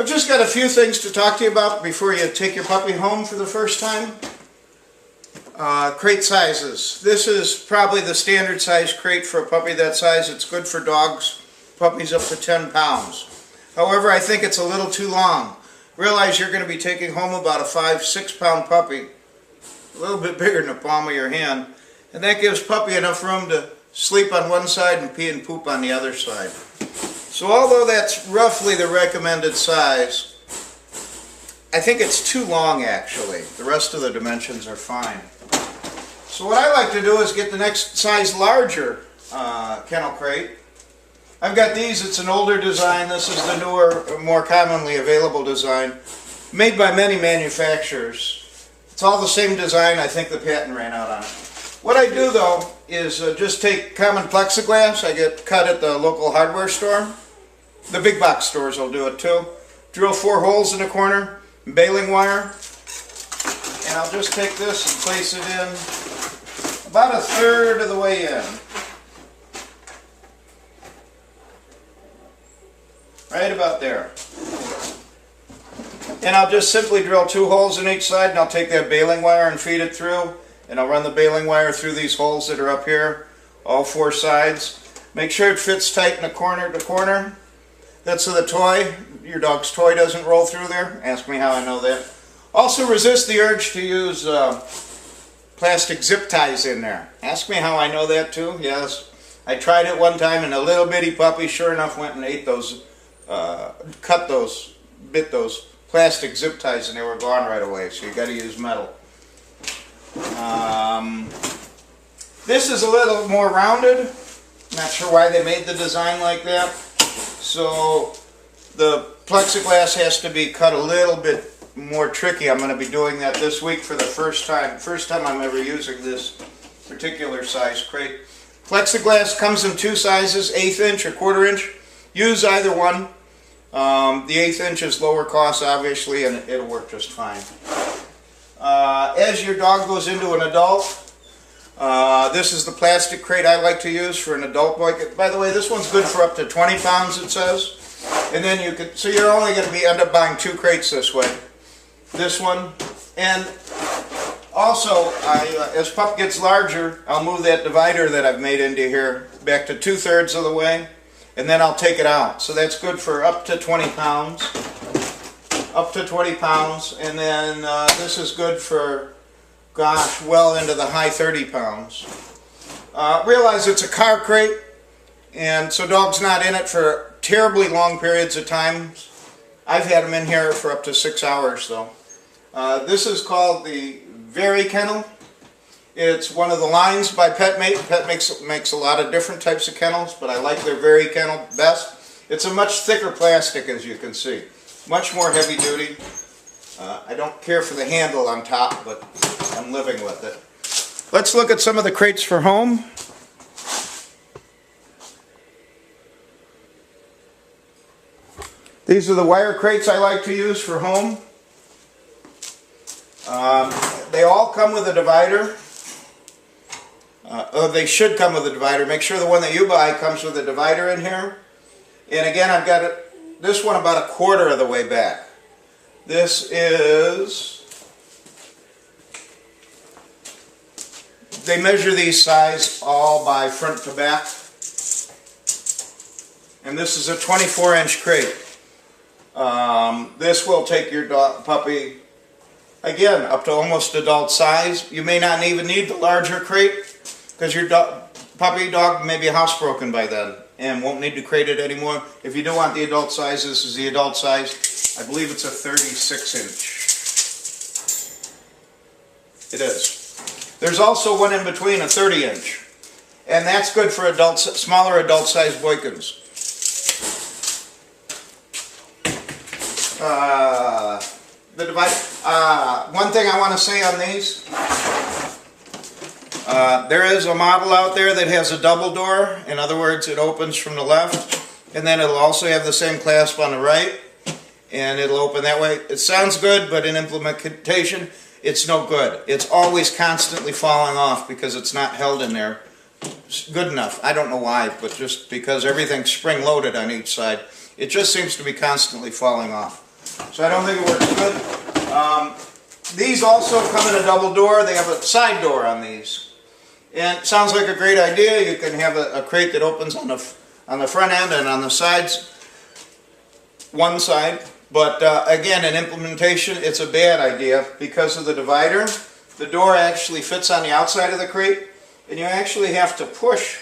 I've just got a few things to talk to you about before you take your puppy home for the first time. Crate sizes. This is probably the standard size crate for a puppy that size. It's good for dogs, puppies up to 10 pounds. However, I think it's a little too long. Realize you're going to be taking home about a 5-6 pound puppy, a little bit bigger than the palm of your hand, and that gives puppy enough room to sleep on one side and pee and poop on the other side. So although that's roughly the recommended size, I think it's too long actually. The rest of the dimensions are fine. So what I like to do is get the next size larger kennel crate. I've got these. It's an older design. This is the newer, more commonly available design, made by many manufacturers. It's all the same design. I think the patent ran out on it. What I do though is just take common plexiglass. I get cut at the local hardware store. The big box stores will do it too. Drill 4 holes in the corner, baling wire, and I'll just take this and place it in about 1/3 of the way in. Right about there. And I'll just simply drill 2 holes in each side, and I'll take that baling wire and feed it through, and I'll run the baling wire through these holes that are up here, all 4 sides. Make sure it fits tight in the corner to corner. That's so the toy, your dog's toy, doesn't roll through there. Ask me how I know that. Also resist the urge to use plastic zip ties in there. Ask me how I know that too. Yes, I tried it one time, and a little bitty puppy sure enough went and ate those, bit those plastic zip ties, and they were gone right away. So you got to use metal. This is a little more rounded. Not sure why they made the design like that. So the plexiglass has to be cut a little bit more tricky. I'm going to be doing that this week for the first time. First time I'm ever using this particular size crate. Plexiglass comes in 2 sizes, 1/8 inch or 1/4 inch. Use either one. The 1/8 inch is lower cost obviously, and it'll work just fine. As your dog goes into an adult, this is the plastic crate I like to use for an adult blanket. By the way, this one's good for up to 20 pounds, it says. And then you could, so you're only going to end up buying 2 crates this way. This one, and also, as pup gets larger, I'll move that divider that I've made into here back to 2/3 of the way, and then I'll take it out. So that's good for up to 20 pounds. Up to 20 pounds, and then this is good for, gosh, well into the high 30 pounds. Realize it's a car crate, and so dog's not in it for terribly long periods of time. I've had them in here for up to 6 hours though. This is called the Very Kennel. It's one of the lines by PetMate. PetMate makes a lot of different types of kennels, but I like their Very Kennel best. It's a much thicker plastic, as you can see. Much more heavy duty. I don't care for the handle on top, but I'm living with it. Let's look at some of the crates for home. These are the wire crates I like to use for home. They all come with a divider. They should come with a divider. Make sure the one that you buy comes with a divider in here. And again, I've got this one about 1/4 of the way back. This is, they measure these size all by front to back. And this is a 24-inch crate. This will take your puppy, again, up to almost adult size. You may not even need the larger crate because your puppy dog may be housebroken by then and won't need to crate it anymore. If you do want the adult size, this is the adult size. I believe it's a 36-inch. It is. There's also one in between, a 30-inch. And that's good for smaller adult-sized boykins. One thing I want to say on these, there is a model out there that has a double door. In other words, it opens from the left, and then it'll also have the same clasp on the right, and it'll open that way. It sounds good, but in implementation, it's no good. It's always constantly falling off because it's not held in there good enough. I don't know why, but just because everything's spring-loaded on each side, it just seems to be constantly falling off. So I don't think it works good. These also come in a double door. They have a side door on these. And it sounds like a great idea. You can have a crate that opens on the front end and on the sides, one side. But again, in implementation, it's a bad idea because of the divider. The door actually fits on the outside of the crate, and you actually have to push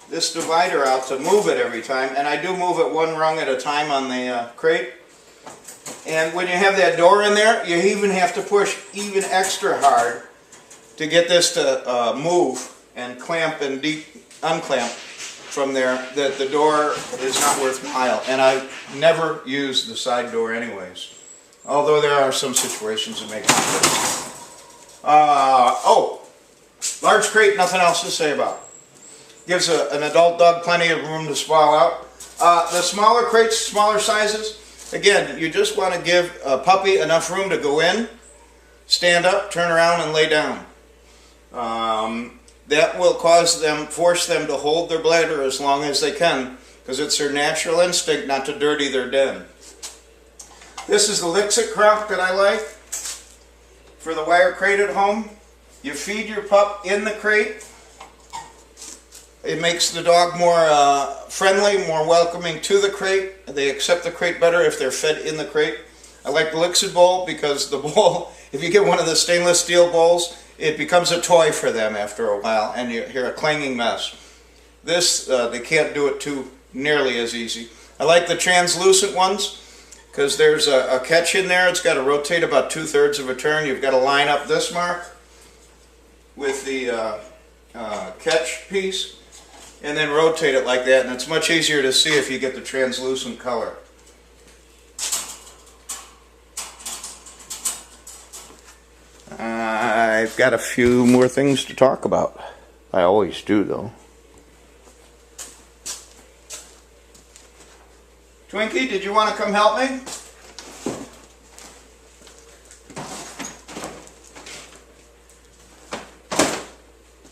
this divider out to move it every time. And I do move it one rung at a time on the crate. And when you have that door in there, you even have to push even extra hard to get this to move and clamp and unclamp from there, that the door is not worthwhile. And I never use the side door anyways, although there are some situations that make it happen. Large crate, nothing else to say about. Gives an adult dog plenty of room to sprawl out. The smaller crates, smaller sizes, again, you just want to give a puppy enough room to go in, stand up, turn around, and lay down. That will force them to hold their bladder as long as they can, because it's their natural instinct not to dirty their den. This is the Lixit crock that I like for the wire crate at home. You feed your pup in the crate. It makes the dog more friendly, more welcoming to the crate. They accept the crate better if they're fed in the crate. I like the Lixit bowl because the bowl, if you get one of the stainless steel bowls, it becomes a toy for them after a while, and you hear a clanging mess. This, they can't do it too nearly as easy. I like the translucent ones because there's a catch in there. It's got to rotate about 2/3 of a turn. You've got to line up this mark with the catch piece and then rotate it like that, and it's much easier to see if you get the translucent color. I've got a few more things to talk about. I always do, though. Twinkie, did you want to come help me?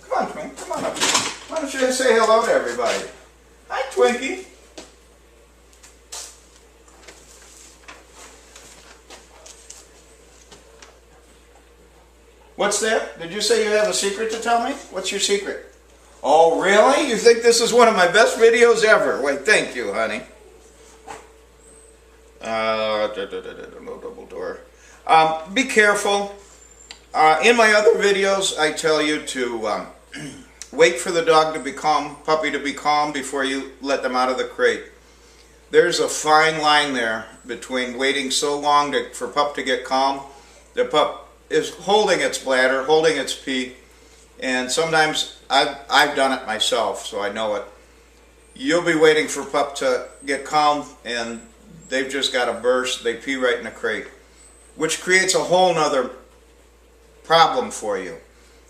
Come on, Twink, come on up. Why don't you say hello to everybody? Hi, Twinkie. What's that? Did you say you have a secret to tell me? What's your secret? Oh, really? You think this is one of my best videos ever? Wait, thank you, honey. No double door. Be careful. In my other videos, I tell you to wait for the dog to be calm, puppy to be calm before you let them out of the crate. There's a fine line there between waiting so long for pup to get calm. The pup is holding its bladder, holding its pee, and sometimes I've done it myself, so I know it. You'll be waiting for pup to get calm, and they've just got a burst. They pee right in the crate, which creates a whole nother problem for you.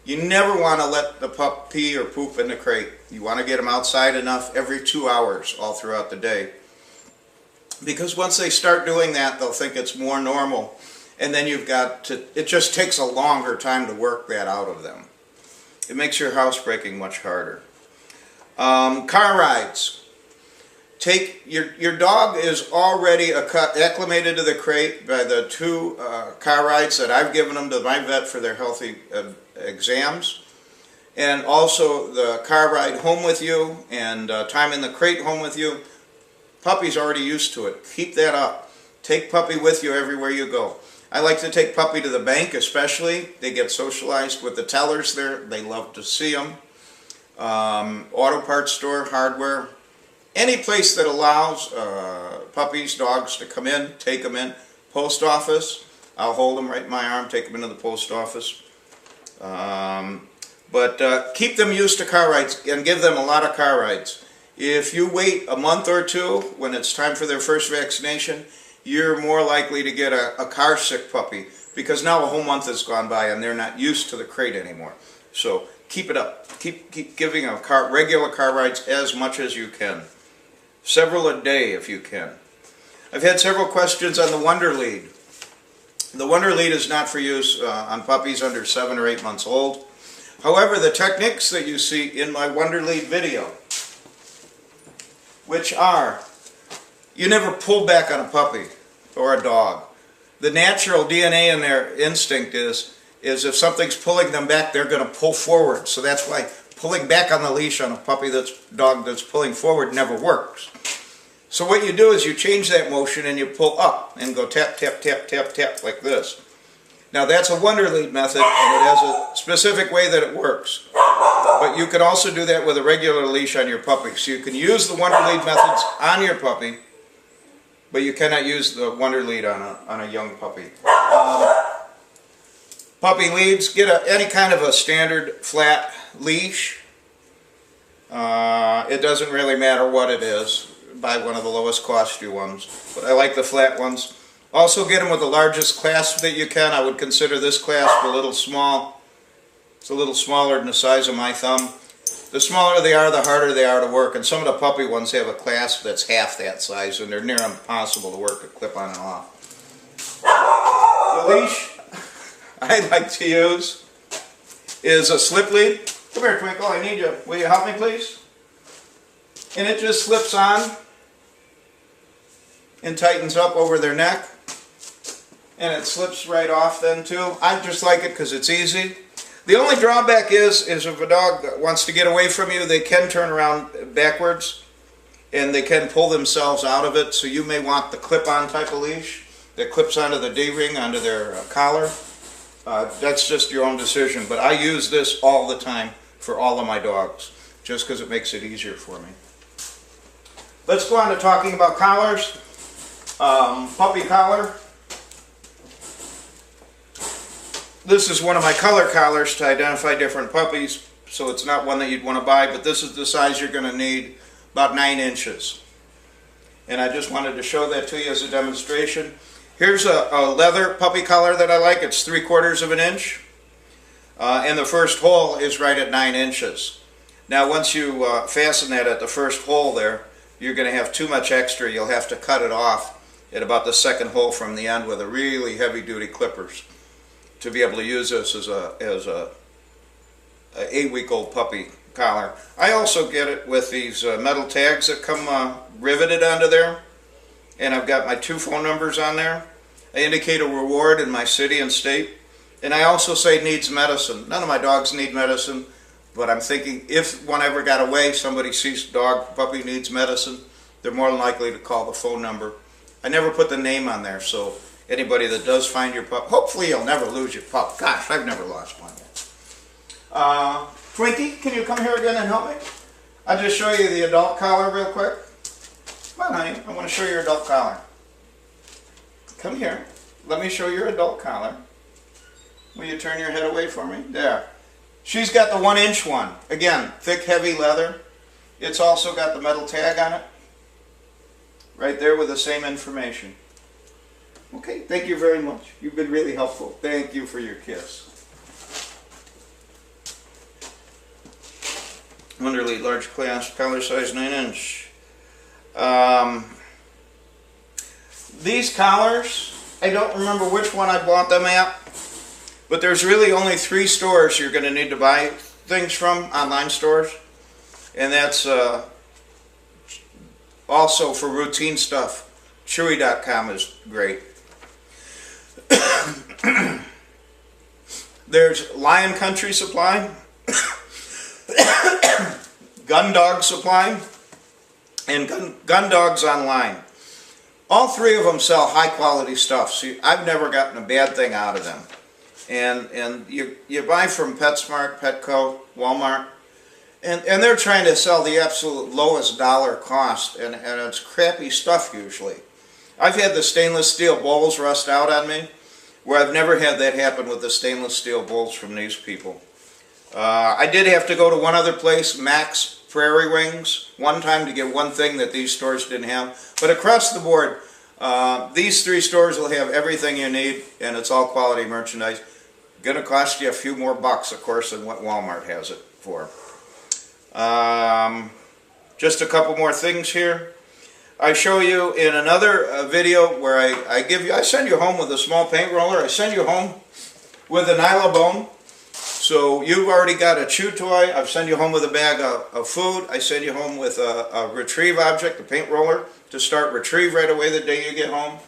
You never want to let the pup pee or poop in the crate. You want to get them outside enough every 2 hours all throughout the day, because once they start doing that, they'll think it's more normal. And then you've got to, it just takes a longer time to work that out of them. It makes your housebreaking much harder. Car rides. Take your dog is already acclimated to the crate by the 2 car rides that I've given them to my vet for their healthy exams. And also the car ride home with you and time in the crate home with you. Puppy's already used to it. Keep that up. Take puppy with you everywhere you go. I like to take puppy to the bank especially. They get socialized with the tellers there. They love to see them. Auto parts store, hardware. Any place that allows puppies, dogs to come in, take them in. Post office. I'll hold them right in my arm, take them into the post office. But keep them used to car rides and give them a lot of car rides. If you wait a month or 2 when it's time for their first vaccination, you're more likely to get a car sick puppy, because now a whole month has gone by and they're not used to the crate anymore. So keep it up. Keep giving them regular car rides as much as you can. Several a day if you can. I've had several questions on the Wonder Lead. The Wonder Lead is not for use on puppies under 7 or 8 months old. However, the techniques that you see in my Wonder Lead video, which are, you never pull back on a puppy or a dog. the natural DNA in their instinct is if something's pulling them back, they're going to pull forward. So that's why pulling back on the leash on a dog that's pulling forward never works. So what you do is you change that motion and you pull up and go tap, tap, tap, tap, tap like this. Now that's a wonder lead method, and it has a specific way that it works. But you can also do that with a regular leash on your puppy. So you can use the wonder lead methods on your puppy, but you cannot use the wonder lead on a young puppy. Puppy leads, get any kind of a standard flat leash. It doesn't really matter what it is. Buy one of the lowest cost ones, but I like the flat ones. Also get them with the largest clasp that you can. I would consider this clasp a little small. It's a little smaller than the size of my thumb. The smaller they are, the harder they are to work, and some of the puppy ones have a clasp that's half that size, and they're near impossible to work a clip on and off. The leash I like to use is a slip lead. Come here, Twinkle, I need you. Will you help me, please? And it just slips on and tightens up over their neck. And it slips right off then too. I just like it because it's easy. The only drawback is if a dog wants to get away from you, they can turn around backwards and they can pull themselves out of it. So you may want the clip-on type of leash that clips onto the D-ring, onto their collar. That's just your own decision. But I use this all the time for all of my dogs, just because it makes it easier for me. Let's go on to talking about collars. Puppy collar. This is one of my color collars to identify different puppies, so it's not one that you'd want to buy, but this is the size you're going to need, about 9 inches. And I just wanted to show that to you as a demonstration. Here's a leather puppy collar that I like. It's 3/4 of an inch. And the first hole is right at 9 inches. Now once you fasten that at the first hole there, you're going to have too much extra. You'll have to cut it off at about the second hole from the end with a really heavy-duty clippers to be able to use this as a 8-week-old puppy collar. I also get it with these metal tags that come riveted onto there, and I've got my 2 phone numbers on there. I indicate a reward in my city and state, and I also say needs medicine. None of my dogs need medicine, but I'm thinking if one ever got away, somebody sees dog, puppy needs medicine, they're more than likely to call the phone number. I never put the name on there, so anybody that does find your pup, hopefully you'll never lose your pup. Gosh, I've never lost one yet. Twinkie, can you come here again and help me? I'll just show you the adult collar real quick. Come on, honey, I want to show you your adult collar. Come here. Let me show you your adult collar. Will you turn your head away for me? There. She's got the 1-inch one. Again, thick, heavy leather. It's also got the metal tag on it. Right there with the same information. Okay, thank you very much. You've been really helpful. Thank you for your kiss. Wonderlead, large clasp, collar size 9-inch. These collars, I don't remember which one I bought them at, but there's really only 3 stores you're going to need to buy things from, online stores. And that's also for routine stuff. Chewy.com is great. There's Lion Country Supply, Gun Dog Supply, and Gun Dogs Online. All 3 of them sell high quality stuff. So I've never gotten a bad thing out of them. And you buy from PetSmart, Petco, Walmart, and they're trying to sell the absolute lowest dollar cost, and it's crappy stuff usually. I've had the stainless steel bowls rust out on me, where I've never had that happen with the stainless steel bowls from these people. I did have to go to one other place, Max Prairie Wings, one time to get one thing that these stores didn't have. But across the board, these 3 stores will have everything you need, and it's all quality merchandise. Going to cost you a few more bucks, of course, than what Walmart has it for. Just a couple more things here. I show you in another video where I send you home with a small paint roller. I send you home with an Nylabone. So you've already got a chew toy. I've sent you home with a bag of food. I send you home with a retrieve object, a paint roller, to start retrieve right away the day you get home.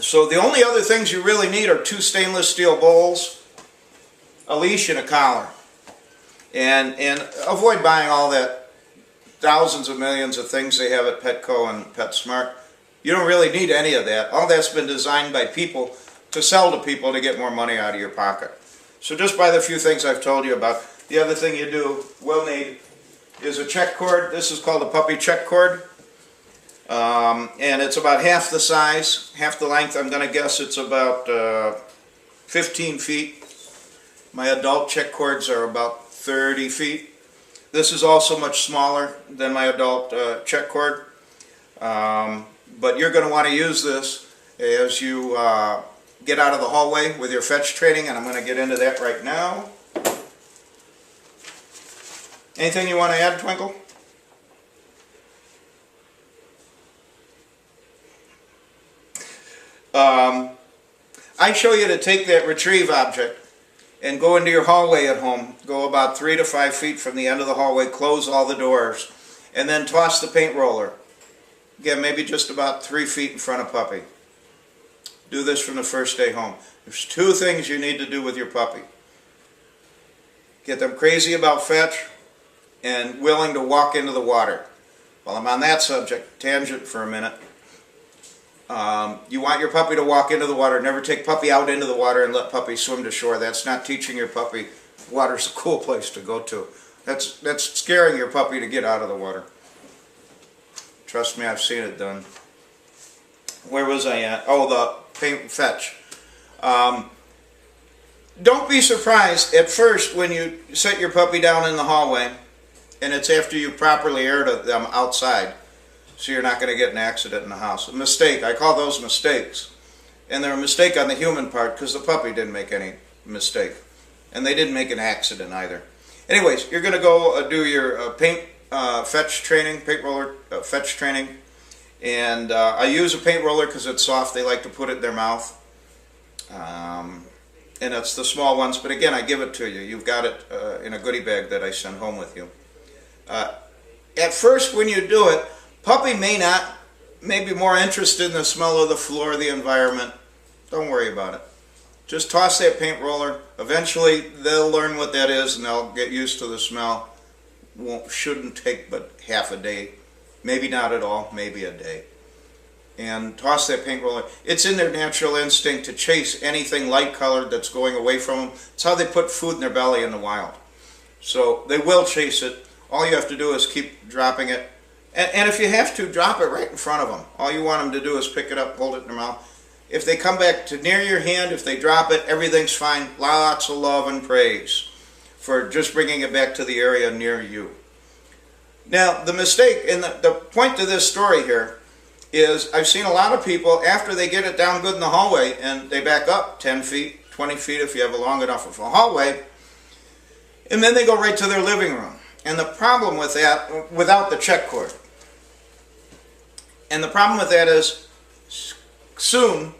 So the only other things you really need are 2 stainless steel bowls, a leash, and a collar. And avoid buying all that thousands of millions of things they have at Petco and PetSmart. You don't really need any of that. All that's been designed by people to sell to people to get more money out of your pocket. So just buy the few things I've told you about. The other thing you will need is a check cord. This is called a puppy check cord. And it's about half the size, half the length. I'm going to guess it's about 15 feet. My adult check cords are about 30 feet. This is also much smaller than my adult check cord. But you're going to want to use this as you get out of the hallway with your fetch training, and I'm going to get into that right now. Anything you want to add, Twinkle? I'd show you to take that retrieve object and go into your hallway at home. Go about 3 to 5 feet from the end of the hallway, close all the doors, and then toss the paint roller. Again, maybe just about 3 feet in front of puppy. Do this from the first day home. There's 2 things you need to do with your puppy. Get them crazy about fetch and willing to walk into the water. While I'm on that subject, tangent for a minute. You want your puppy to walk into the water. Never take puppy out into the water and let puppy swim to shore. That's not teaching your puppy water's a cool place to go to. That's scaring your puppy to get out of the water. Trust me, I've seen it done. Where was I at? Oh, the paint fetch. Don't be surprised at first when you set your puppy down in the hallway and it's after you properly aired them outside, so you're not going to get an accident in the house. A mistake. I call those mistakes. And they're a mistake on the human part because the puppy didn't make any mistake. And they didn't make an accident either. Anyways, you're going to go do your paint fetch training, paint roller fetch training. And I use a paint roller because it's soft. They like to put it in their mouth. And it's the small ones. But again, I give it to you. You've got it in a goodie bag that I send home with you. At first, when you do it, puppy may be more interested in the smell of the floor, the environment. Don't worry about it. Just toss that paint roller. Eventually, they'll learn what that is and they'll get used to the smell. Shouldn't take but half a day. Maybe not at all, maybe a day. And toss that paint roller. It's in their natural instinct to chase anything light colored that's going away from them. It's how they put food in their belly in the wild. So they will chase it. All you have to do is keep dropping it. And if you have to, drop it right in front of them. All you want them to do is pick it up, hold it in their mouth. If they come back to near your hand, if they drop it, everything's fine. Lots of love and praise for just bringing it back to the area near you. Now, the mistake, and the point to this story here, is I've seen a lot of people, after they get it down good in the hallway, and they back up 10 feet, 20 feet if you have a long enough of a hallway, and then they go right to their living room. And the problem with that, without the check cord, and the problem with that is soon,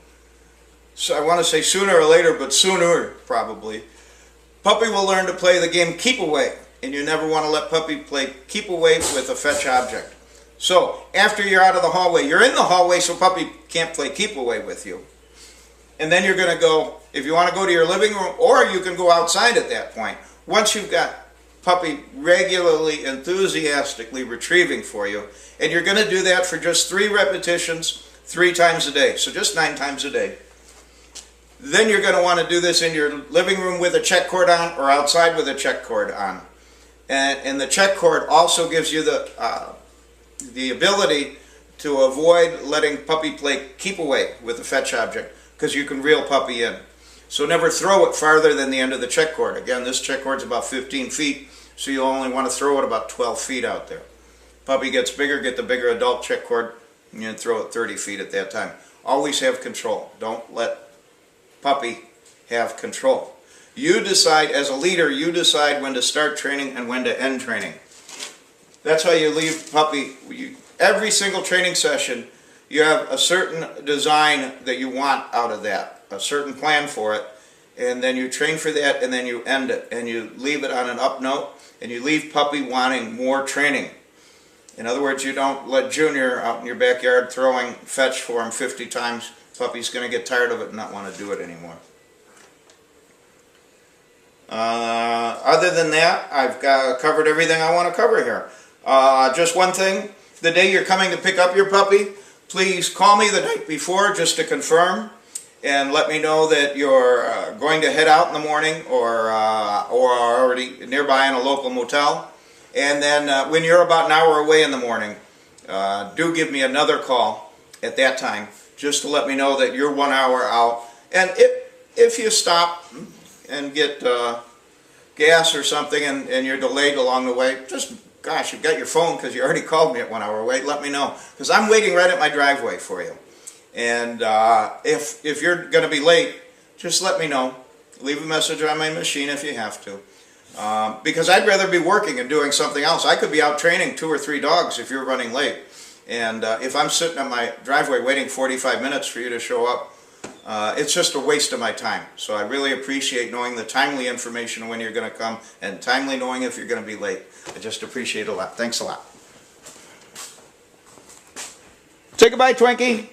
so I want to say sooner or later, but sooner probably, puppy will learn to play the game keep away. And you never want to let puppy play keep away with a fetch object. So after you're out of the hallway, you're in the hallway so puppy can't play keep away with you. And then you're going to go, if you want to go to your living room, or you can go outside at that point. Once you've got puppy regularly, enthusiastically retrieving for you, and you're going to do that for just 3 repetitions, 3 times a day, so just 9 times a day. Then you're going to want to do this in your living room with a check cord on, or outside with a check cord on. And the check cord also gives you the ability to avoid letting puppy play keep away with the fetch object, because you can reel puppy in. So never throw it farther than the end of the check cord. Again, this check cord's about 15 feet, so you only want to throw it about 12 feet out there. Puppy gets bigger, get the bigger adult check cord, and you throw it 30 feet at that time. Always have control. Don't let puppy have control. You decide, as a leader, you decide when to start training and when to end training. That's how you leave puppy. Every single training session, you have a certain design that you want out of that, a certain plan for it, and then you train for that, and then you end it, and you leave it on an up note, and you leave puppy wanting more training. In other words, you don't let Junior out in your backyard throwing fetch for him 50 times Puppy's going to get tired of it and not want to do it anymore. Other than that, I've covered everything I want to cover here. Just one thing, the day you're coming to pick up your puppy, please call me the night before just to confirm and let me know that you're going to head out in the morning or are already nearby in a local motel. And then when you're about an hour away in the morning, do give me another call at that time just to let me know that you're 1 hour out. And if you stop and get gas or something and you're delayed along the way, just, gosh, you've got your phone because you already called me at 1 hour away, let me know. Because I'm waiting right at my driveway for you. And if you're going to be late, just let me know. Leave a message on my machine if you have to. Because I'd rather be working and doing something else. I could be out training 2 or 3 dogs if you're running late. And if I'm sitting at my driveway waiting 45 minutes for you to show up, it's just a waste of my time. So I really appreciate knowing the timely information when you're going to come and timely knowing if you're going to be late. I just appreciate it a lot. Thanks a lot. Say goodbye, Twinkie.